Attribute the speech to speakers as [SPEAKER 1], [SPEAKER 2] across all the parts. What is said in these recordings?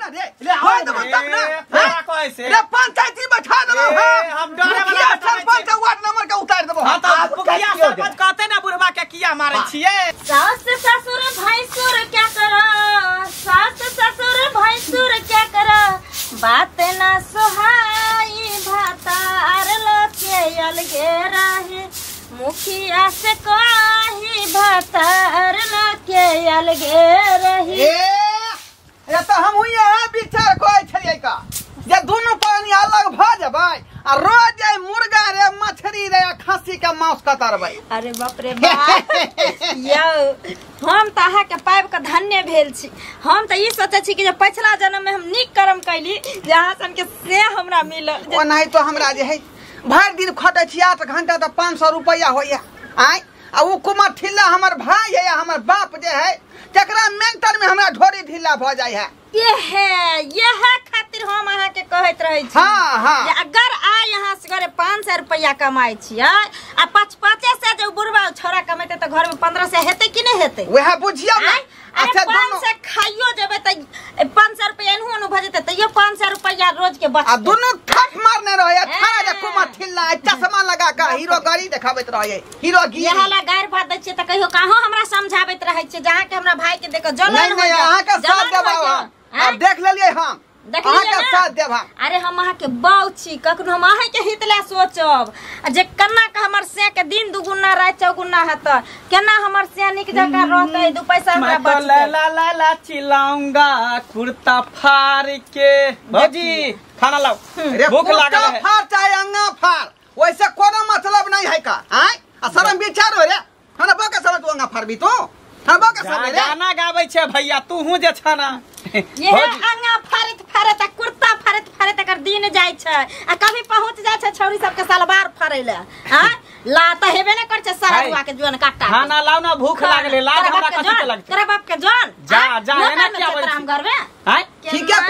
[SPEAKER 1] ना रे ले होय तो तब ना
[SPEAKER 2] क्या कैसे
[SPEAKER 1] रे पंचायती बैठा देबो
[SPEAKER 2] हम डरे वाला
[SPEAKER 1] सरपंच वार्ड नंबर के उतार देबो
[SPEAKER 2] हां तो मुखिया सरपंच कहते ना बुढ़वा के किया मारे छिए
[SPEAKER 3] सास ससुर भैंसुर क्या करो सास ससुर भैंसुर क्या करो बात ना सोहाई भातार लोके अलगे रहे मुखिया से कही भातार लोके अलगे रहे
[SPEAKER 1] ए तो हम हुई है विचार कोई छलिए का जे दोनों पानी अलग भ जबै आ रोज मुर्गा रे मछली रे खस्सी के मांस कतरबै
[SPEAKER 3] अरे बाप रे बाप यौ हम त अहा के पाइब के धन्य भेल छी हम त ई सोचे छी कि जे पिछला जन्म में हम नीक कर्म कैली जहां सन के से हमरा मिलल
[SPEAKER 1] ओ नहीं तो हमरा जे है भर दिन खटे छी 8 घंटा त 500 रुपया होया आय आ उ कुमार ठिल्ला हमर भाई है हमर बाप जे है तकरा मेंटर में हमरा ढोरी ढिल्ला भ जाय है
[SPEAKER 3] यह खातिर हम अहा के कहत रहे छी
[SPEAKER 1] हां
[SPEAKER 3] जे अगर आ यहाँ से घरे 500 रुपया कमाई छी आ 5-5 से जो बुढ़वा छोरा कमाते तो घर में 15 से हेते कि नहीं हेते
[SPEAKER 1] वह बुझिया ना
[SPEAKER 3] अच्छा दोनों से खाइयो जेबे त 500 रुपया एनहु अनु भ जते त ये 500 रुपया रोज के बच
[SPEAKER 1] आ दोनों थप मारने रहे थारा जे कुमार ठिल्ला चश्मा लगा के हीरो गाड़ी देखाबैत रहे हीरो गिरी
[SPEAKER 3] यह ला गायर भात दै छियै त कहियो काहो हमरा समझाबैत रहे छियै जहां के हमरा भाई के देखो जलन
[SPEAKER 1] नहीं अहाँ के साथ देबा अब देख लेलिए हम अहाँ के साथ देबा
[SPEAKER 3] अरे हम अहाँ के बाऊ छी कखनो हम अहाँ के हितला सोचब जे कन्ना के हमर से के दिन दुगुना रात चौगुना हत केना हमर से निक जका रहतै दू पैसा हमरा बचतै
[SPEAKER 2] मैं तो ला ला चिल्लाऊंगा कुर्ता फाड़ के भौजी खाना लाओ भूख लागल है
[SPEAKER 1] फाड़ चाहे अंगा फाड़ वैसे कोनो मतलब नहीं है का आय असरम विचार हो रे हमरा बका सब तू अंगा फाड़बी तो हम बका सब रे
[SPEAKER 2] गाना गाबै छै भैया तू हूं जे छना
[SPEAKER 3] ये अंगा फाड़त कुर्ता फाड़त कर दिन जाय छै आ कभी पहुंच जाय छै छौरी सब के सलवार फाड़ै ले हां ला त हेबे न कर छै सरवा के जोन काटा
[SPEAKER 2] खाना लाओ ना भूख लागले लाज हमरा कथि के लगतै
[SPEAKER 3] तेरा बाप के जोन
[SPEAKER 2] जा एना क्या बोल
[SPEAKER 3] हम घर में
[SPEAKER 2] हैं
[SPEAKER 1] ठीक है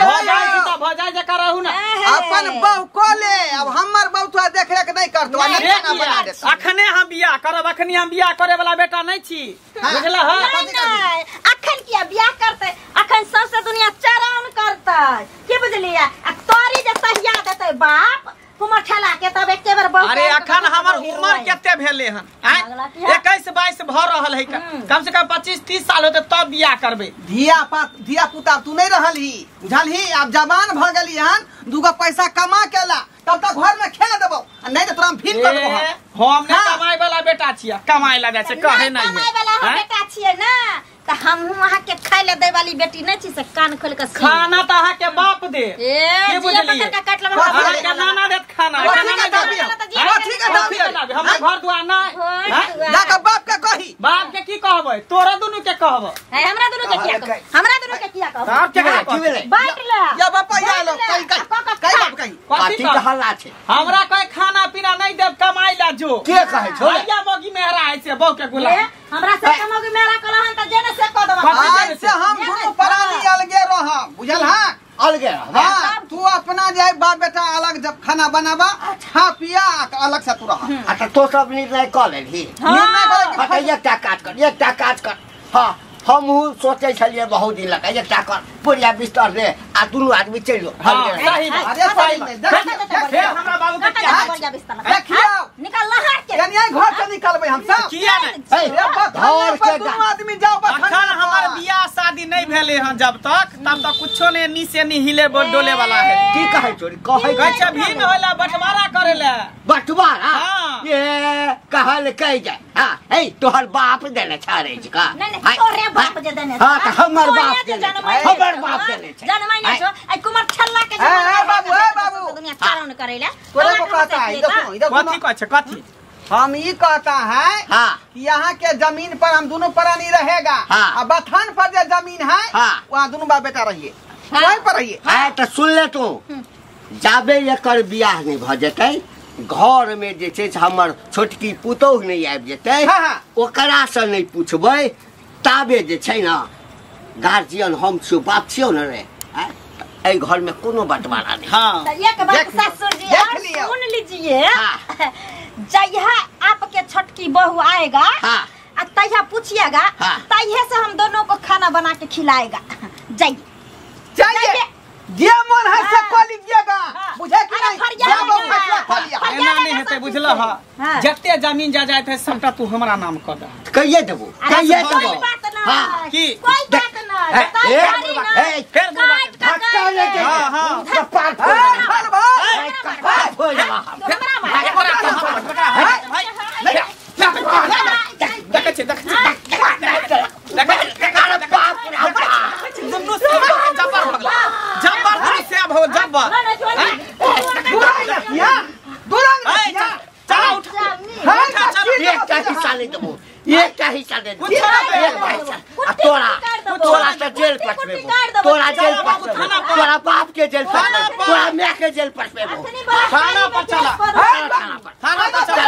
[SPEAKER 2] भजाई जे करहु ना
[SPEAKER 1] अपन बहु को ले अब हमर बहु तो देख रेख नहीं करतो ना खाना बना दे
[SPEAKER 2] अखने हम बियाह करब अखनी हम बियाह करे वाला बेटा नहीं छी बुझला ह
[SPEAKER 3] नहीं अखन किया बियाह करते अखन सबसे दुनिया चरण करते की बुझलिया आ तोरी जे तहिया देते बाप कुमार ठेला के तब एके बार बहुत
[SPEAKER 2] अरे अखन हमर उम्र केते भेले हन 21-22 भ रहल है कम से कम 25-30 साल होते तब बियाह करबे
[SPEAKER 1] धिया पुता तू नहीं रहलही बुझलही अब जवान भ गेली हन दूगो पैसा कमा केला तब तक घर में खेल देबो नहीं तो तोरा हम फिर कर देबो
[SPEAKER 2] हम ने कमाई वाला बेटा छिया कमाई ला जाय छै कहे नहीं
[SPEAKER 3] कमाई वाला बेटा छियै ना त हम वहां के खाय ले दे वाली बेटी नहीं छी से कान खोल के
[SPEAKER 2] खाना त अहा के बाप दे
[SPEAKER 3] के
[SPEAKER 2] बुझली
[SPEAKER 3] का काट ले
[SPEAKER 2] अहा के नाना देत खाना
[SPEAKER 1] ठीक है
[SPEAKER 2] हम घर दुआ ना
[SPEAKER 1] जाके बाप के कही
[SPEAKER 2] बाप के की कहबै तोरा दुनु के कहब
[SPEAKER 3] हमरा दुनु के किया कहब हमरा दुनु के किया कहब
[SPEAKER 2] आप के कहब
[SPEAKER 3] बांट ले
[SPEAKER 1] या बापा या लो कही बाप कही
[SPEAKER 2] कथि के हल्ला छै हमरा कोई खाना पीना नहीं देब कमाई ला जो
[SPEAKER 1] के कहे छोड़
[SPEAKER 2] या मोगी मेहरा है से बहु के गुला
[SPEAKER 3] हमरा से कमोगी मेरा कहलन त जेने से कह देबा
[SPEAKER 1] आज से हम दोनों प्राणी अलगे रह बुझल हां अलगे हां तू अपना जे बाप बेटा अलग जब खाना बनावा खा पिया अलग से तू रह
[SPEAKER 4] अच्छा तो सब निर्णय कर लेही
[SPEAKER 1] निर्णय कर
[SPEAKER 4] एकटा काज कर हां हम सोचे छलिए बहुत दिन लगा एकटा कर पूरा बिस्तर ले आ दुनु आदमी चलो
[SPEAKER 2] सही
[SPEAKER 1] अरे सही नहीं
[SPEAKER 2] देख हमरा बाबू के क्या
[SPEAKER 3] बढ़िया बिस्तर
[SPEAKER 1] देखियो
[SPEAKER 3] निकाल लहर के
[SPEAKER 1] यानी घर से निकलबै हम सब
[SPEAKER 2] किया नहीं
[SPEAKER 1] घर के दोनों आदमी जाओ
[SPEAKER 2] अखन हमर बियाह शादी नहीं भेले हन जब तक तब तक कुछो ने नीचे नहीं हिले डोले वाला है
[SPEAKER 4] की कहे चोरी कहे
[SPEAKER 2] छै भिन्न होला बंटवारा करे ले
[SPEAKER 4] बंटवारा ये कहल कह जाए हां ए तोहर बाप देने छारे छ का
[SPEAKER 3] नहीं तोरे बाप जे देने
[SPEAKER 4] हां त हमर बाप देने हमर बाप देने छ
[SPEAKER 3] जनमै नै छ आई कुमार छल्ला के
[SPEAKER 1] बाबू
[SPEAKER 3] दुनिया चारण करेला
[SPEAKER 1] तोरे को कहता है
[SPEAKER 2] कथि कह छ कथि
[SPEAKER 1] हम ये कहता है कि यहाँ के जमीन पर हम दोनों प्राणी रहेगा और बथान पर जो जमीन है वहाँ दोनों बाप बेटा रहिए वहीं पर रहिए
[SPEAKER 4] तो सुन ले तू जाबे एकर बियाह नहीं भ जेतै घर में जे छै हमर छोटकी पुतौह नहीं आबि जेतै ओकरा से नहीं पूछबै ताबे जे छै ना गार्जियन हम छियो बाप छियो न रे ए घर में कोनो बंटवारा नहीं
[SPEAKER 2] हां
[SPEAKER 3] एक बात ससुर जी सुन लीजिए जहिया आपके छोटकी बहू आएगा तहिया पूछिएगा तहिया से हम दोनों को खाना बना के खिलाएगा जाइए
[SPEAKER 1] जे मन है से कर लीजिएगा, बुझे कि नहीं? जाओ फैसला कर लिया।
[SPEAKER 2] एना नहीं हेतै बुझल ह जते जमीन जायदाद है सबटा तू हमरा नाम कर दे।
[SPEAKER 4] कहिए देबो कहिए देबो।
[SPEAKER 3] हां
[SPEAKER 2] की
[SPEAKER 3] कोई बात नहीं
[SPEAKER 2] फिर
[SPEAKER 4] धक्का लेके
[SPEAKER 2] हां
[SPEAKER 4] कपाट
[SPEAKER 1] हर भाई
[SPEAKER 4] कपाट हो जा। तोरा जेल तोरा बाप के जेल तोरा माँ के जेल
[SPEAKER 2] थाना पर चला थाना पर चला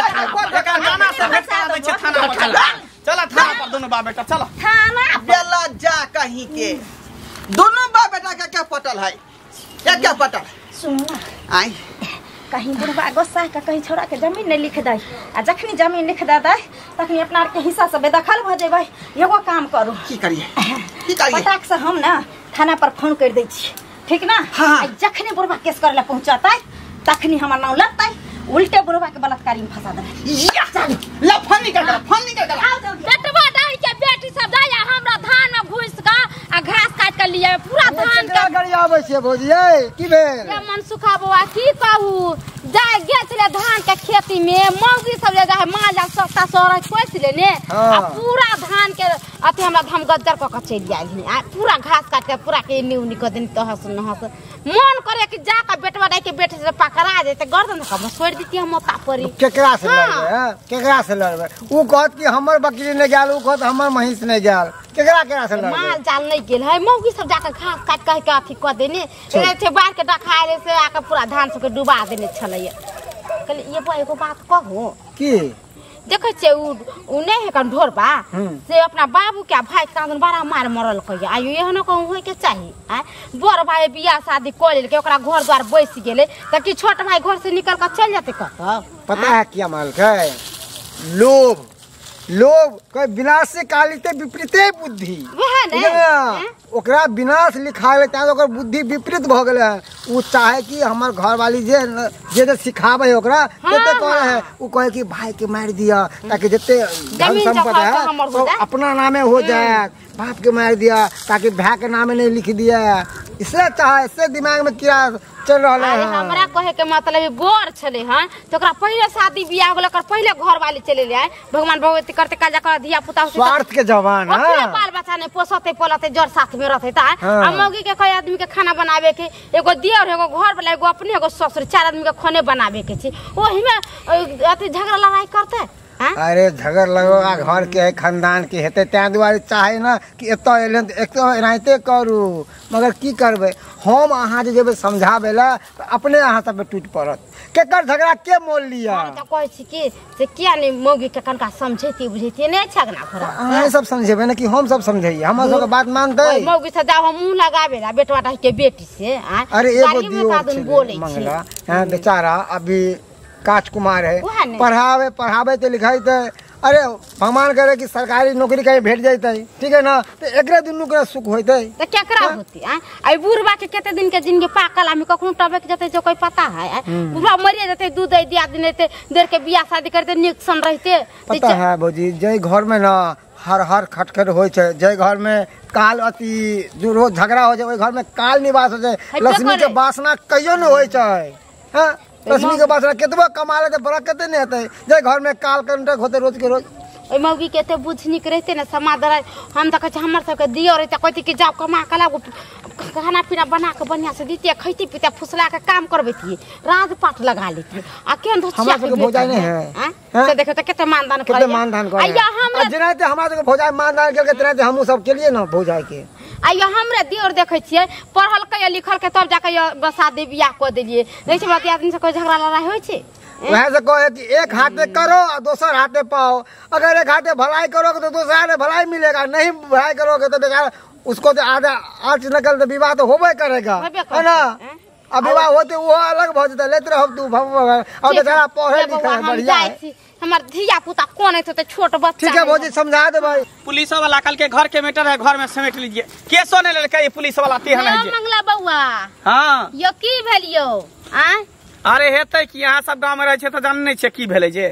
[SPEAKER 2] एकर गाना से भेट करा दै छै थाना पर चला चला थाना पर दोनों बाप बेटा चला
[SPEAKER 3] थाना
[SPEAKER 1] बेला जा कहीं के दोनों बाप बेटा के क्या पटल है? क्या पटल?
[SPEAKER 3] सुन ना
[SPEAKER 1] आई
[SPEAKER 3] कहीं बुढ़वा गोस्सा का कहीं छोड़ा के जमीन नहीं लिख दे आ जखनी जमीन लिख दे तखनी अपना के हिस्सा से बेदखल भ जेबै। एगो काम करू
[SPEAKER 1] की करिए की करिए?
[SPEAKER 3] पटाक से हम ना थाना पर फोन कर दै छी, ठीक ना?
[SPEAKER 1] हाँ।
[SPEAKER 3] जखनी बुढ़वा केस करे ला पहुंचतै तखनी हमर नाम लगतै, उल्टे बुढ़वा के बलात्कारी में फंसा देबै।
[SPEAKER 1] ला फोन निकल
[SPEAKER 3] बेटवा डाल के बेटी सब जाया हमरा धान में घुस का आ घास काट के लिए पूरा धान के
[SPEAKER 5] गाड़ी आबै छै भौजी की भेल?
[SPEAKER 3] ये मन सुखा बउआ की कहू जाय गेल छले धान के खेती में मौगी सब ले जाय माल सस्ता सोरा कोस लेने आ पूरा धान के अति हमरा हम गद्दर क के चल जाय आ पूरा घास काट के पूरा के न्यू निक दिन तो हस मन करे कि जा के बेटवा डाल के बेटे से पकड़ा जेते गर्दन का छोड़ देती हम मोता परी।
[SPEAKER 5] केकरा से लड़बे? केकरा से लड़बे? ऊ कहत कि हमर बकरी नहीं गेल, ऊ कहत हमर महींस नहीं गेल। केकरा से लड़बे?
[SPEAKER 3] माल जाल नहीं गेल है, मौगी सब जाके घास काट कह के अथी क देने से बाहर के डखाए से आके पूरा धान सब के डुबा देने छलैया। कहले ये बा एगो बात कहू
[SPEAKER 5] की
[SPEAKER 3] देखे छे उ नहीं है कन ढोर बा से अपना बाबू के भाई के बड़ा मार मरल कहिया आयो एहनो कहूं होय के चाहिए आ बड़ भाई बियाह शादी कर लेल के ओकरा घर द्वार बैस गेले त कि छोट भाई घर से निकल के चल जाते कत?
[SPEAKER 5] पता है क्या माल है? लोभ कोई विनाश से कालिते विपरीते बुद्धि ओकरा विनाश लिखावे त ओकर बुद्धि विपरीत भ गेले है। उ चाहे कि हमर घर वाली जे सिखावे ओकरा केते करे है उ कहे कि भाई के मार दिया ताकि जते धन संपत्ति है तो अपना नामे हो जाए, बाप के मार दिया ताकि भाई के नामे नहीं लिख दिया। इससे चाहे इससे दिमाग में क्या चल रहा है?
[SPEAKER 3] हमरा कहे के मतलब बोर छले हन तो ओकरा पहले शादी बियाह होले कर पहले घर वाली चले ले आए भगवान भगवती करते काजा कर दिया पुता
[SPEAKER 5] स्वार्थ के जवान
[SPEAKER 3] है बाल बच्चा ने पोसते पोलते जड़ साथ में रहते ता आ मौगी के कई आदमी के खाना बनावे के एगो दियर एगो घर वाला एगो अपने एगो ससुर 4 आदमी के खाने बनावे के छी ओही में अति झगड़ा लड़ाई करते।
[SPEAKER 5] अरे झगड़ लगोगा घर के है खानदान के हेते त्या दुआरे चाहे ना कि एतो एले एक तो एनाहिते करू मगर की करबे हम अहाँ जे समझाबे ला तो अपने अहाँ सब टूट पड़त। केकर झगड़ा के मोल लिया?
[SPEAKER 3] हम तो कहै छी कि से किया नहीं मौगी के कनका समझेती बुझेती नहीं छगना खरा
[SPEAKER 5] अहाँ सब समझेबे ना कि हम सब समझैए हमर सब बात मानतै?
[SPEAKER 3] मौगी से जाओ मुंह लगाबे ला बेटवा के बेटी से
[SPEAKER 5] अरे एगो दियो मंगला हां बेचारा अभी काजकुमार है पढ़ावे तो लिखाई तो अरे भगवान करे कि सरकारी नौकरी कहीं भेट जाते ठीक है ना तो एक दुनू के सुख होते
[SPEAKER 3] तो केकरा होती आई बुढ़वा के केते दिन के जिंदगी पाकल आमी कखनो टबक जते जो कोई पता है बुढ़वा मरिए जते दूध दे दिया दिन देर के बियाह शादी करते निकसन रहते
[SPEAKER 5] पता है भौजी जय घर में ना हर खटखट होय छै जय घर में काल अति जो रोज झगड़ा हो जाए घर में काल निवास हो जाए लक्ष्मी के वासना कहियो न होय छै हां लक्ष्मी के बासना केतबो कमा ले बड़ा कते नहीं होते जे घर में काल कंटक होते रोज के रोज
[SPEAKER 3] ओइ मौगी के बुझनी रहते ना समादर हम तो कहे हमर सब के दियो रहते कहती कि जाओ कमा कला खाना पीना बना के बढ़िया से दीती खैती पीते फुसला के काम करबेती राजपाट लगा लेती आ केन
[SPEAKER 5] हमरा सब के भौजाई नहीं है
[SPEAKER 3] से देखो त केते मानदान करे
[SPEAKER 5] केते मानदान करे आइया हम जनाते हमरा सब के भौजाई मानदान करके तनाते हमहु सब के लिए ना भौजाई के
[SPEAKER 3] आइया हमरे दियोर देखे छियै पढ़ल के लिखल के तब जाके शादी बियाह क देलिए देख छै बाकी आदमी से कोई झगड़ा लड़ाई होय छै
[SPEAKER 5] वह से कहे कि एक हाथे करो और दूसर हाथे पाओ अगर एक हाथे भलाई करोगे तो दूसरे हाथे भलाई मिलेगा नहीं भलाई करोगे तो बेकार उसको तो आधा आठ नकल तो विवाह तो होबे करेगा है ना अब विवाह होते वो अलग भ जते लेत रह तू अब बेचारा पढ़े लिखे बढ़िया है।
[SPEAKER 3] हमर धिया पुता कोन है तो छोट बच्चा।
[SPEAKER 5] ठीक है भौजी समझा दे भाई।
[SPEAKER 2] पुलिस वाला कल के घर के मैटर है, घर में समेट लीजिए। केसो ने लेके पुलिस वाला ते है जे।
[SPEAKER 3] मंगला बउआ
[SPEAKER 2] हां
[SPEAKER 3] यो की भेलियो आ?
[SPEAKER 2] अरे हेतै कि यहाँ सब गांव में रहे छे त जान नै छे की भेलै जे।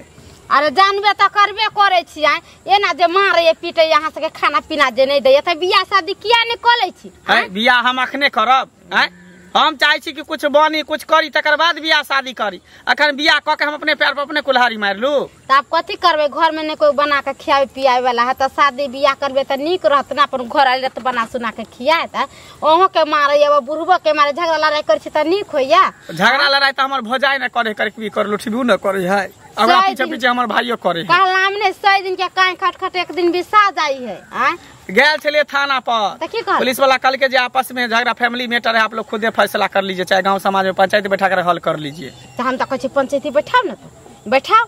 [SPEAKER 3] अरे जानबे त करबे करे छी आ एना जे मारे पीटे यहाँ से खाना पीना जे नहीं दे त बियाह शादी किया नहीं करै छी?
[SPEAKER 2] बियाह हम अखने करब हैं? हम चाहे छी कि कुछ बनी कुछ करी तकर बाद बियाह शादी करी। अखन बियाह क के हम अपने पैर पर अपने कुल्हाड़ी मार लू
[SPEAKER 3] त आप कथी करबे? घर में नहीं कोई बना के खियावे पियावे वाला है त शादी बियाह करबे त नीक रहत ना। अपन घर आले त बना सुना के खियाए त ओहो के मारे या बुढ़बो के मारे झगड़ा लड़ाई कर छी त नीक होइया।
[SPEAKER 2] झगड़ा लड़ाई त हमर भौजाई न करे करे की कर लुठबू न करे है। अगला पीछे पीछे हमर भाइयो करे है।
[SPEAKER 3] कहलाम ने 100 दिन के काई खटखट एक दिन बिसा जाई है आ?
[SPEAKER 2] गैल चलिए थाना पर, पुलिस वाला कल के जो आपस में झगड़ा फैमिली मैटर है आप लोग खुदे फैसला कर लीजिए, चाहे गांव समाज में पंचायत बैठा कर हल कर लीजिए।
[SPEAKER 3] तो हम तो कहे पंचायती बैठाओ ना, तो बैठाओ,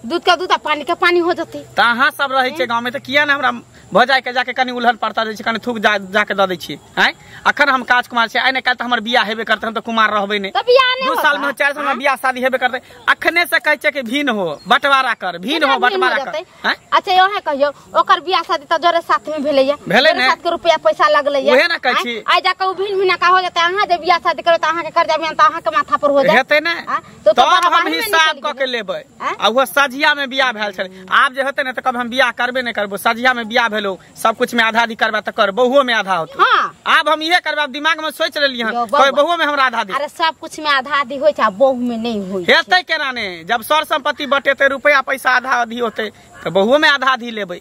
[SPEAKER 3] दूध का दूध पानी का पानी हो जाती।
[SPEAKER 2] तहाँ सब रहे गाँव में तो किया ना हमरा भजाई के जाके कनी उलहन पड़ता रहे कनी थूक जाके द दै छी। हैं अखन हम काज कुमार छे, आइ ने काल त हमर बियाह हेबे करते, हम तो कुमार रहबे ने। 2 साल में 4 साल में बियाह शादी हेबे करते। अखने से कहै छे कि भीन हो बंटवारा कर, भीन हो बंटवारा कर। हैं
[SPEAKER 3] अच्छा योहे कहियो ओकर बियाह शादी त जोरे साथ में भेले या,
[SPEAKER 2] भेले ने
[SPEAKER 3] 7 रुपया पैसा लगले या।
[SPEAKER 2] ओहे ना कहै छी
[SPEAKER 3] आ जाके उ भीन भीना का हो जाते। अहाँ जे बियाह शादी करे त अहाँ के कर्जा बियाह त अहाँ के माथा पर हो जाए
[SPEAKER 2] हेते ने। तो हम हिसाब क के लेबै। आ वो सजिया में बियाह भेल छले, आब जे होते ने त कब हम बियाह करबे ने करबो। सजिया में बियाह भेलो, सब कुछ में आधा आधी करबा त कर, बहुओ में आधा होत। आब हम इहे करबा, दिमाग में सोच लेली हन कोई बहुओ में हमरा आधा दे।
[SPEAKER 3] अरे सब कुछ में आधा आधी होय छ, बहु में नहीं होय।
[SPEAKER 2] हेतै केना ने, जब सर संपत्ति बटेते रुपया पैसा आधा आधी होते त बहुओ में आधा आधी लेबै।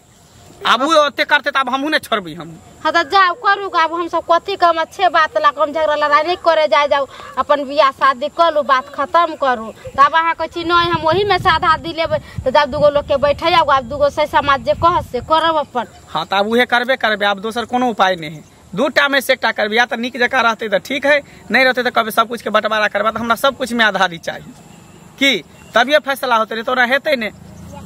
[SPEAKER 2] अब वो ओते करते त अब हमहू ने छोड़बै। हम
[SPEAKER 3] हाँ तो जाओ करू, अब हम सब कथी कम अच्छे बात ला कम झगड़ा लड़ाई नहीं करे जाए, जाओ अपन बियाह शादी करू, बात खत्म करू। तब अहाँ कहे नहीं हम वही में से आधा आधी लेबै तो जब 2 लोग के बैठे जाओ, अब 2 सही समाज जे कह से करब अपन।
[SPEAKER 2] हाँ तो अब उहे करबे करबे, अब दोसर कोनो उपाय नहीं है। 2टा में से एकटा करबे, या तो निक जगह रहते तो ठीक है, नहीं रहते तो कभी सब कुछ के बंटवारा करबा। तो हमरा सब कुछ में आधा आधी चाहिए की तभी फैसला होते, तो हेतै ने।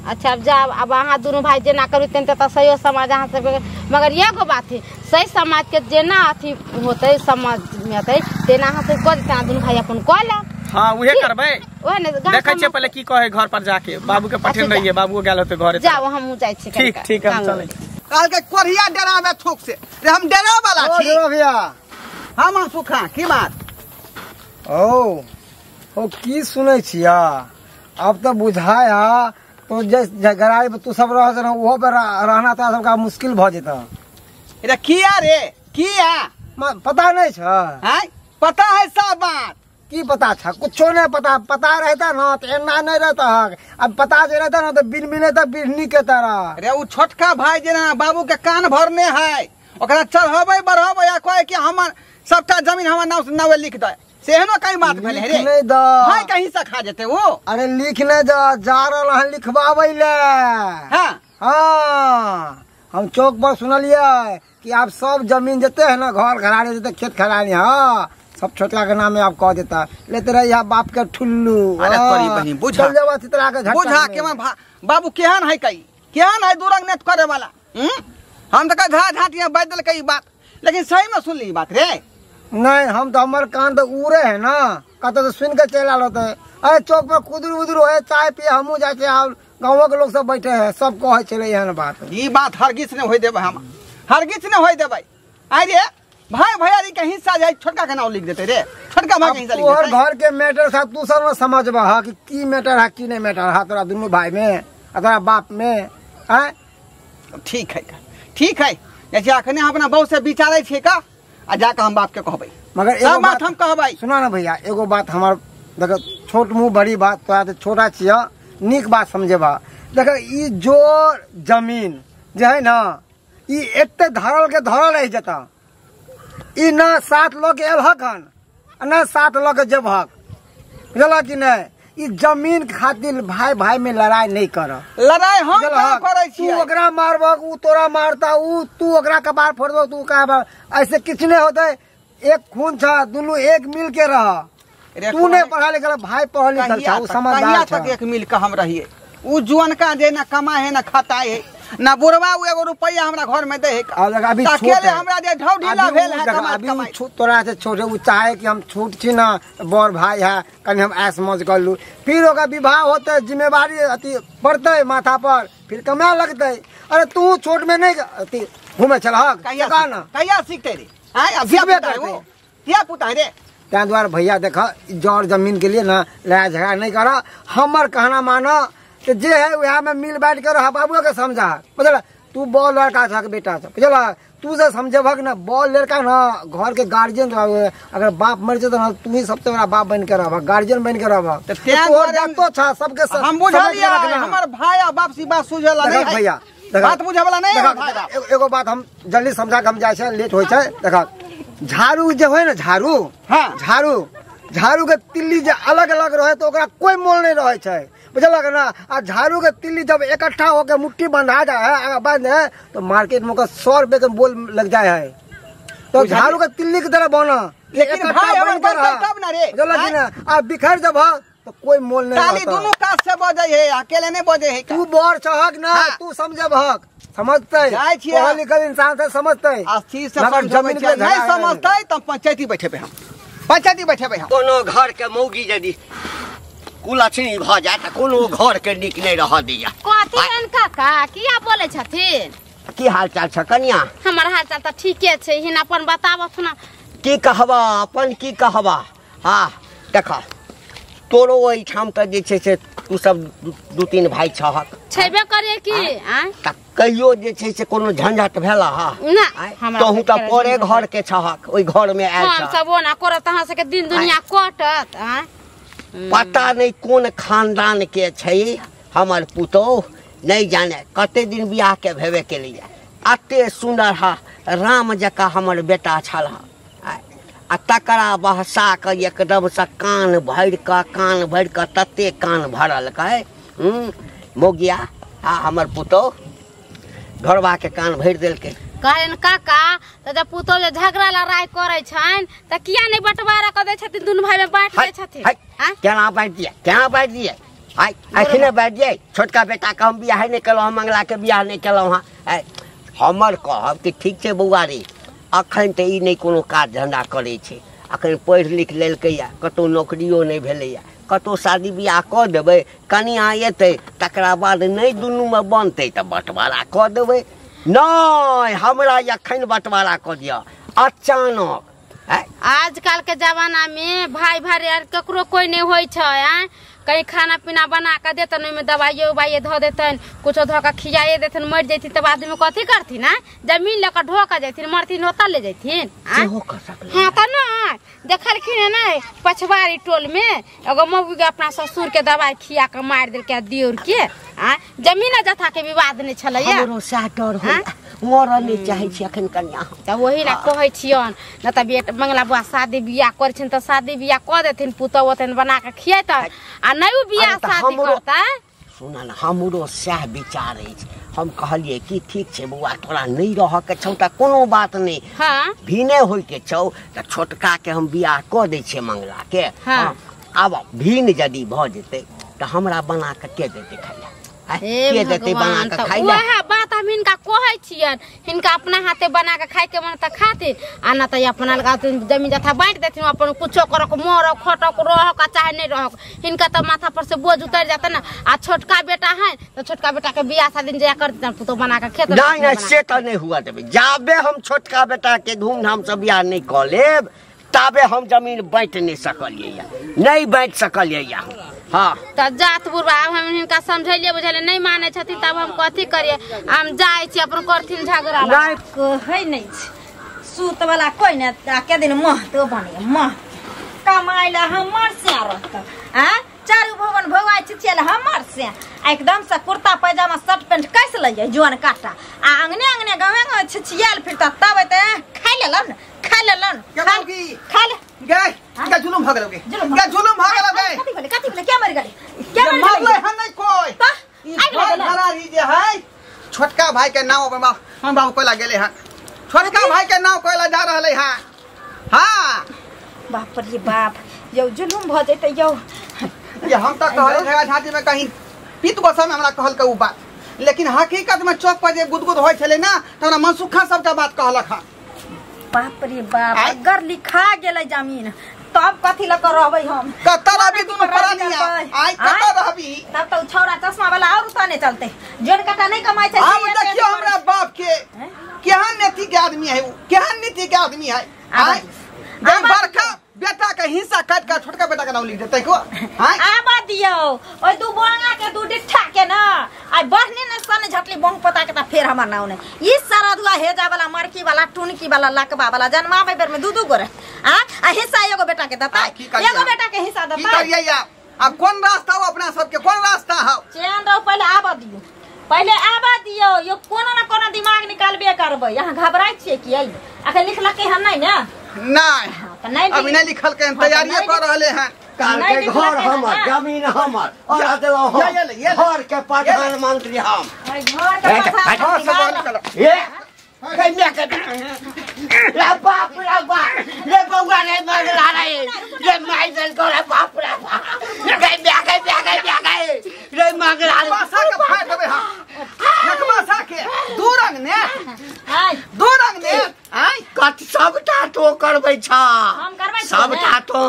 [SPEAKER 3] अच्छा अब जाओ, अब अहाँ दोनों भाई जेना करू तेना तो सही समाज अहाँ सब, मगर एगो बात है सही समाज के जेना अथी होते समाज में होते तेना अहाँ सब कर देते, दोनों भाई अपन कह ले।
[SPEAKER 2] हाँ उहे करबे। देखै छे पहले की कहे घर पर जाके, बाबू के पठन रहिए, बाबू गेल होते घरे।
[SPEAKER 3] जाओ हम जाय छी।
[SPEAKER 2] ठीक ठीक है, हम चले।
[SPEAKER 1] काल के कोरिया डरावे थूक से रे, हम डरा वाला छी।
[SPEAKER 5] ओ भैया
[SPEAKER 1] हम सुखा की बात
[SPEAKER 5] ओ की सुनै छिया? अब तो बुझाया तो गराई तू सब रह वो पे रहना था सबका मुश्किल भ जेता।
[SPEAKER 1] रे किया रे किया
[SPEAKER 5] पता नहीं छ?
[SPEAKER 1] हैं पता है सब बात।
[SPEAKER 5] की पता छ? कुछो नहीं पता। पता रहता ना तो एना नहीं रहता। अब पता जे रहता ना तो बिन बिने तक बिरनी के तरह।
[SPEAKER 1] रे वो छोटका भाई जेना बाबू के कान भरने है, ओकरा चढ़ावे बढ़ावे या कहे कि हमर सबटा जमीन हमर नाम लिख दे, सेहनो कई बात भेले रे।
[SPEAKER 5] नहीं द
[SPEAKER 1] भाई कहीं से खा जेते वो।
[SPEAKER 5] अरे लिख नहीं जा रहल है लिखवावे ले।
[SPEAKER 1] हाँ
[SPEAKER 5] हाँ हम चौक पर सुनलिए कि आप सब जमीन देते है ना, घर घराने देते, खेत खरानी, हाँ सब छोटका के नाम में आप कह देता। लेते रहिए बाप के ठुल्लू।
[SPEAKER 1] अरे तोरी बहिन बुझा बुझा के बाबू केहन है, कई केहन है दूरंग नेट करे वाला। हम तो घा झाटिया बदल कई बात, लेकिन सही में सुन ली बात रे।
[SPEAKER 5] नहीं हम तो हमारे कान तो उड़े है ना, कहते तो सुन के चला होते। अरे चौक पर कुदरू उदरू है, चाय पिए हमू जाए, गाँव के लोग सब बैठे हैं, सब कहे चले यहाँ बात।
[SPEAKER 1] ये बात हरगिज ने हो देवे, हम हरगिज ने हो देवे। अरे भाई भैयारी का हिस्सा जाए, छोटका का नाम लिख देते रे, छोटका भाई का हिस्सा लिख देते।
[SPEAKER 5] घर के मैटर सा तू सब न समझबा है कि की मैटर है की नहीं मैटर है तोरा दोनों भाई में, तोरा बाप में है।
[SPEAKER 1] ठीक है ठीक है, जैसे अखने अपना बहू से विचारे छे का, आ जाकर हम बाप के कहबै।
[SPEAKER 5] मगर
[SPEAKER 1] एगो बात हम कहबै,
[SPEAKER 5] सुना ना भैया, एगो बात हमार देखो, छोट मुँह बड़ी बात, तोरा तो छोटा छिया, निक बात समझेबा। देखो ई जो जमीन जो है ना, ई एते धरल के धरल रह जाता। ई ना 7 लोग के एलहक हन, ना 7 लोग के जबहक, बुझल कि नहीं? ई जमीन खातिर भाई भाई में लड़ाई नहीं कर।
[SPEAKER 1] लड़ाई हम करे छी,
[SPEAKER 5] तू ओकरा मारबक, ऊ तोरा मारता, ऊ तू ओकरा कबार फोड़बक, तू कहबक, ऐसे किछ नहीं होते। एक खून छ, दोनों एक मिल के रह। तू नहीं पढ़ा लिखल, भाई पढ़ा लिखल छ, समझदार छ।
[SPEAKER 1] एक मिल के हम रहिए। ऊ जुअन का जे ना कमा है ना खाता है, ना बुढ़वा उ एगो रुपया हमरा घर में दे
[SPEAKER 5] अभी
[SPEAKER 1] अकेले हमरा जे ढौ ढीला भेल है
[SPEAKER 5] अभी तोरा से छोटे उ चाहे कि हम छोट छी ना बड़ भाई है कनी हम ऐस मौज कर लू फिर ओकर विवाह होते जिम्मेवारी अति पड़ते माथा पर फिर कमाए लगते। अरे तू छोट में नहीं अति घूमे चलह
[SPEAKER 1] कहिया सीखते रे क्या पुता रे
[SPEAKER 5] त्या द्वारा भैया देख जड़ जमीन के लिए ना लड़ाई झगड़ा नहीं कर हमर कहना मानो कि जे है वह में मिल बैठ कर रहा बाबू के समझा बुझल तू बॉल लड़का था बेटा था बुझल तू से समझेबक ना बॉल लड़का ना घर के गार्जियन अगर बाप मर जाता ना तू ही सबसे बड़ा बाप बन के रह गार्जियन बन के रह तो था सबके
[SPEAKER 1] हम बुझलिया हमर भाई बाप सी बात सुझला नहीं
[SPEAKER 5] भैया
[SPEAKER 1] बात बुझे वाला नहीं
[SPEAKER 5] एगो बात हम जल्दी समझा के हम जाय छै लेट होय छै देखा झाड़ू जे होय ना झाड़ू
[SPEAKER 1] हां
[SPEAKER 5] झाड़ू के तिल्ली जे अलग अलग रहे तो ओकरा कोई मोल नहीं रहे छै बुझलक ना। आ झाड़ू के तिल्ली जब इकट्ठा होकर मुट्ठी बंधा जाए है अगर बंद है तो मार्केट में 100 रुपए के बोल लग जाए है। तो झाड़ू के तिल्ली की तरह बना आप बिखर जब तो कोई मोल नहीं
[SPEAKER 1] दोनों काज से बजे है अकेले नहीं बजे है।
[SPEAKER 5] तू बड़ छहक ना तू समझब हक समझते पढ़ल लिखल इंसान से समझते
[SPEAKER 1] मगर जमीन के नहीं समझते तो पंचायती बैठे हम पंचायती बैठे हम
[SPEAKER 4] कोनो घर के मौगी यदि कुलछनी भ जाए त कोनो घर के निक नहीं रह दिया
[SPEAKER 3] कथि एन काका किया बोले छथिन
[SPEAKER 4] की हाल चाल छ कन्या
[SPEAKER 3] हमर हाल चाल त ठीके छै हिन अपन बताब सुना
[SPEAKER 4] की कहबा अपन की कहबा। हां देखा तोरो ओइ ठाम त जे छै से तू सब दू तीन भाई छहक
[SPEAKER 3] छेबे करे की
[SPEAKER 4] त कहियो जे छै से कोनो झंझट भेला हा
[SPEAKER 3] ना हमरा
[SPEAKER 4] तोहू त परे घर के छहक ओइ घर में आयल छ
[SPEAKER 3] हम सब ओना करत अहां से के दिन दुनिया कटत
[SPEAKER 4] पता नहीं कौन खानदान के छै हमर पुतोह नहीं जाने कते दिन बियाह के भेबे के लिए अते सुंदर हा राम जका हमर बेटा छला आ तकरा बहसा के एकदम से कान भर के तते कान भरल के मोगिया आ हमर पुतोह घरवा के कान भर देल के
[SPEAKER 3] कहन काका त जब पुतोह जे झगड़ा लड़ाई करे छन त किया नहीं बंटवारा क दे छथिन दुनु भाई में बांट दे छथिन
[SPEAKER 4] केना बांट दिए आई अखने बांट दिए छोटका बेटा के हम बियाह नहीं केलो हम मंगला के बियाह नहीं केलो हां हमर कहब कि ठीक छै बौआ रे अखन त ई नहीं कोनो काज धंधा करे छै अखन पढ़ लिख लेलकैया कतौ नौकरियो नहीं भेलैया कतौ शादी बियाह क देबै कनिया एतै तकरा बाद नहीं दुनू में बनतै त बंटवारा क देबै नहीं हमरा अखन बंटवारा क दिया अचानक
[SPEAKER 3] आजकल के जमाना में भाई भाई ककरो कोई नहीं होय छै कहीं खाना पीना बना के देतन में दवाई उवाई धो देतन कुछो धो के खियाए देतन मर जैती तब आदमी कथी करथिन जमीन लेकर ढो के जैथिन मरथिन ओता ले जैथिन हां त ना देखलखिन नहीं पछवारी टोल में एगो मौगी के अपना ससुर के दवाई खिया के मार देल के दियोर के जमीन जथा के विवाद नहीं छलै
[SPEAKER 4] हमरो सा डर हो मरल नहीं चाहे छी अखन कन्या
[SPEAKER 3] त वही ला कहै छियन न त बेट मंगला बुआ शादी बियाह कर छिन त शादी बियाह क देथिन पुतौ ओतन बना के खियत आ नहीं बियाह शादी करता
[SPEAKER 4] सुना ना हमरो सह विचार अछि हम कहलिए कि ठीक छै बुआ तोरा नहीं रह के छौ त कोनो बात नहीं
[SPEAKER 3] हां
[SPEAKER 4] भीने होय के छौ त छोटका के हम बियाह क दै छै मंगला के आब भीन यदि भ जेतै त हमरा बना के देतै खाइला के देते बना के खाइला
[SPEAKER 3] वह बात हम इनका कहै छियन इनका अपना हाथे बना के खाइ के मन त खातिर आ न त अपना लगा जमीन जथा बांट देथिन अपन कुछो करक मोर खटक रह का चाहे नहीं रह इनका त माथा पर से बोझ उतर जाता ना आ छोटका बेटा है तो छोटका बेटा के बियाह शादी जया कर देतन तो बना के खेत
[SPEAKER 4] नहीं से त नहीं हुआ देबे जाबे हम छोटका बेटा के धूमधाम से बियाह नहीं क लेब ताबे हम जमीन बांट नहीं सकलिए नहीं बांट सकलिए हाँ
[SPEAKER 3] त जात बुढ़वा हम इनका समझलिए बुझलिए नहीं माने छथिन तब हम कथी करिए हम जाय छी अपन करथिन झगड़ा
[SPEAKER 6] नहीं कहै नहीं सूत वाला कोई न के दिन मह तो बने मह कमाइला हमर से रहत चारू भवन भवाई छियल हमर से एकदम से कुर्ता पैजामा शर्ट पैंट कैसे लइए जोन काटा आ अंगने गावे छियल फिरता तब त खाइ लेलन खा ले
[SPEAKER 1] गए क्या जुलुम भ गेलौगे क्या जुलुम भ गेलौगे
[SPEAKER 6] कथि बोले क्या मर गेली क्या मर
[SPEAKER 1] गेली हम नहीं कोई ई घरारी जे है छोटका भाई के नाम पर हम बाबू कोला गेले हैं छोटका भाई के नाम कोला जा रहले हैं हां
[SPEAKER 6] बाप रे बाप यो जुलुम भ जैते यो
[SPEAKER 1] ये हम त कहले जगह झांटी में कहीं पीत गोसा में हमरा कहल के उ बात लेकिन हकीकत में चौक पर जे गुदगुद होय छले ना त हमरा मनसुखा सबटा बात कहलक हां।
[SPEAKER 6] बाप रे बाप, अगर लिखा गेलै जमीन तब कथी ल कर रहबै हम?
[SPEAKER 1] कत्ता रहबी तुम परानिया? आई कत्ता रहबी?
[SPEAKER 6] तब तो छौरा चश्मा वाला और उताने चलते। जोन कटा नहीं कमाई छै।
[SPEAKER 1] अब देखियो हमरा बाप के केहन नीति के आदमी है, केहन नीति के आदमी है। आई जब बड़का बेटा के हिस्सा काट के छोटका बेटा के नाम लिख देतै को? हां
[SPEAKER 6] आबा दियो ओय दू बोंगा के दू डिठा के ना आई बढ़ने न सन झटली बोंग पता के त फेर हमर नाउ ने ई सारा दुआ हेजा वाला मरकी वाला टुनकी वाला लकबा वाला जन्मावे बेर में दू गोरे आ हिस्सा एगो बेटा के दता, एगो बेटा के हिस्सा दता।
[SPEAKER 1] की करियै या? अब कोन रास्ता हो अपना सब के? कोन रास्ता हो?
[SPEAKER 6] चैन रहो, पहले आबा दियो, पहले आबा दियो। यो कोनो न कोनो दिमाग निकालबे करबै। यहां घबराई छियै कि आई आके लिखलकै हन नहीं ना?
[SPEAKER 1] नहीं अभी नहीं लिखल के तैयारी कर रहले हैं।
[SPEAKER 4] काल के घर हमर, जमीन हमर और देलो हम घर के प्रधानमंत्री हम।
[SPEAKER 6] घर के प्रधानमंत्री
[SPEAKER 4] ये कन्या के रे बाप रे बउआ रे मरला रे ये माइजल को रे बाप रे रे मगला
[SPEAKER 1] भाषा के फाड़ देबे हां। नकमासा के दूरंग ने दूरंग ने आई
[SPEAKER 4] कत सबटा तो करबै छ।
[SPEAKER 6] हम करबै
[SPEAKER 4] सबटा तो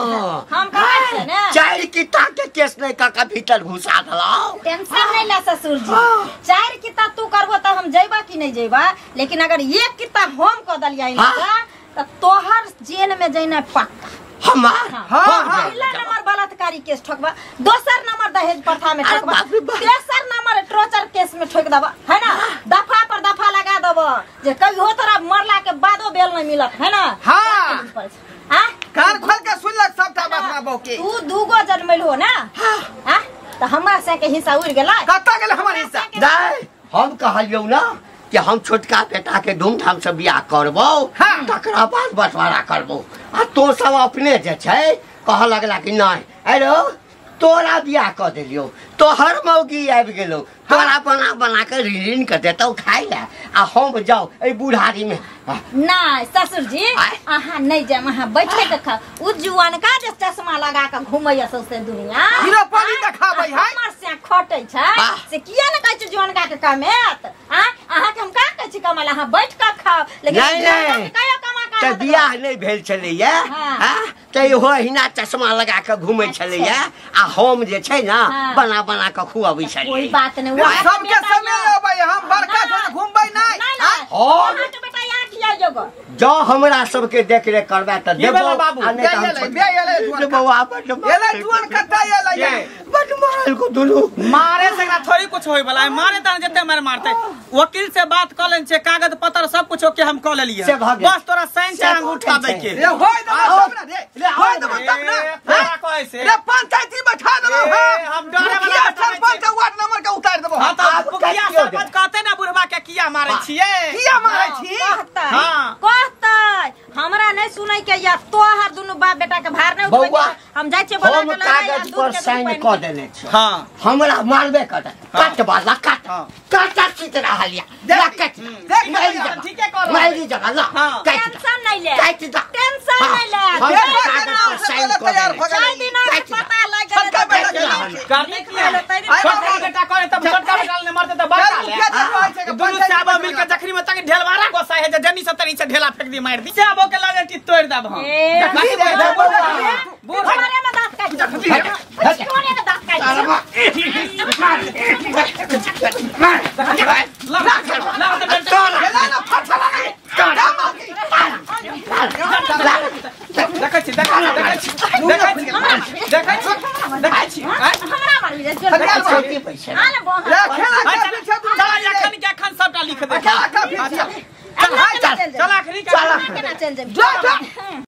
[SPEAKER 6] हम करबै छै ने।
[SPEAKER 4] चार किता के केस नहीं का भीतर घुसा दलो।
[SPEAKER 6] टेंशन नहीं ले ससुर जी, चार किता तू करबो त हम जइबा कि नहीं जइबा, लेकिन अगर एक किता हम क दलिया त तोहर जेल में जइना पक्का।
[SPEAKER 4] हमार
[SPEAKER 6] पहला नंबर बलात्कारी केस ठोकबा, दोसर नंबर दहेज प्रथा में ठोकबा, तेसर नंबर टॉर्चर केस में ठोक दबा, है ना? दफा पर दफा लगा दबा जे कहियो तोरा मरला के बादो बेल नहीं मिलत, है ना?
[SPEAKER 1] हां
[SPEAKER 6] हां
[SPEAKER 1] कान खोल के सुनलक सबटा बात ना बौके।
[SPEAKER 6] तू दूगो जन्मल हो ना? हां त हमरा से के हिस्सा उड़ गेला।
[SPEAKER 1] कत्ता गेल हमर हिस्सा?
[SPEAKER 4] नहीं हम कहलियौ ना कि हम छोटका बेटा के धूमधाम से बियाह करबो, तकरा बाद बंटवारा करबो। आ तो सब अपने जे छै कह लगला कि नहीं अरे तोरा बियाह क देलियो, तोहर मौगी आबि गेलो, तोरा बना बना के ऋण के देतौ खाइ ले आ हम जाओ ए बुढ़ारी में।
[SPEAKER 6] नहीं ससुर जी अहाँ नहीं जाए, वहाँ बैठे के खा उ जुआन का जे चश्मा लगा के घुमैया सौसे दुनिया
[SPEAKER 1] हीरो पानी देखाबै है
[SPEAKER 6] हमर से खटै छै से किया न कहै छै जुआन का के कमेत? अहाँ के हम का कहै छी कमाल, अहाँ बैठ के खाओ, लेकिन
[SPEAKER 4] नहीं
[SPEAKER 6] कहियो कमा के
[SPEAKER 4] त बियाह नहीं भेल छलैया। हां त हो हिना चश्मा लगा के घुमै छलैया आ हम जे छै ना बना बना के खुआबै छलियै।
[SPEAKER 6] कोई बात नहीं,
[SPEAKER 1] वो सबके समय अबै हम बड़का छोड़ घुमबै नहीं।
[SPEAKER 6] हां के बेटा यहाँ खिया जोगो
[SPEAKER 4] जो हमरा सबके देख रेख करबा त देबो
[SPEAKER 2] बाबू
[SPEAKER 1] बे एले
[SPEAKER 4] बउआ बड
[SPEAKER 1] एले तुअन कत्ता एले
[SPEAKER 4] बड मारल को दुनु
[SPEAKER 2] मारे से थोड़ी कुछ होय वाला है। मारे त जते मार मारते वकील से बात क लेन छे, कागज पत्र सब कुछ ओके हम क लेलिए, बस तोरा साइन से अंगूठा दे के
[SPEAKER 1] रे होय दबो तब ना रे होय दबो तब ना
[SPEAKER 2] तोरा कहै से
[SPEAKER 1] रे पंचायती बैठा देबो।
[SPEAKER 2] हम डरे वाला
[SPEAKER 1] सरपंच वार्ड नंबर के उतार देबो।
[SPEAKER 2] हां त मुखिया सरपंच कहते ना बुढ़वा के किया मारै छिए,
[SPEAKER 1] किया मारै छी?
[SPEAKER 6] कहतै हमरा नहीं सुनै के या तोहर दुनु बाप बेटा के भार नहीं उठबै। हम जाय छै बोला के
[SPEAKER 4] कागज पर साइन क देने छ।
[SPEAKER 2] हां
[SPEAKER 4] हमरा मारबे कत काट बाला काट काट चित रहलिया काट
[SPEAKER 2] ठीके कर
[SPEAKER 4] मारी जगह ला
[SPEAKER 6] टेंशन नहीं ले,
[SPEAKER 4] काट दा
[SPEAKER 6] टेंशन नहीं ले।
[SPEAKER 4] कागज पर साइन क देने
[SPEAKER 6] चार दिन पता लग गेल
[SPEAKER 2] करने की छोटा बेटा करे तब छोटा बेटा ने मरते त बड़का ले दुनु साबा मिलके जखरी में तक ढेलवारा गोसा है जनी से तनी से ढेला फेंक दी मार दी साबो के लागे टी तोड़ दब हम
[SPEAKER 6] बूढ़ मारे में दांत काट कोने में दांत काट हमरा मारी रे
[SPEAKER 4] छोटी पैसा
[SPEAKER 6] हां
[SPEAKER 2] चल एखन सबटा लिख दे।
[SPEAKER 1] चल आखिरी
[SPEAKER 6] चल चल चल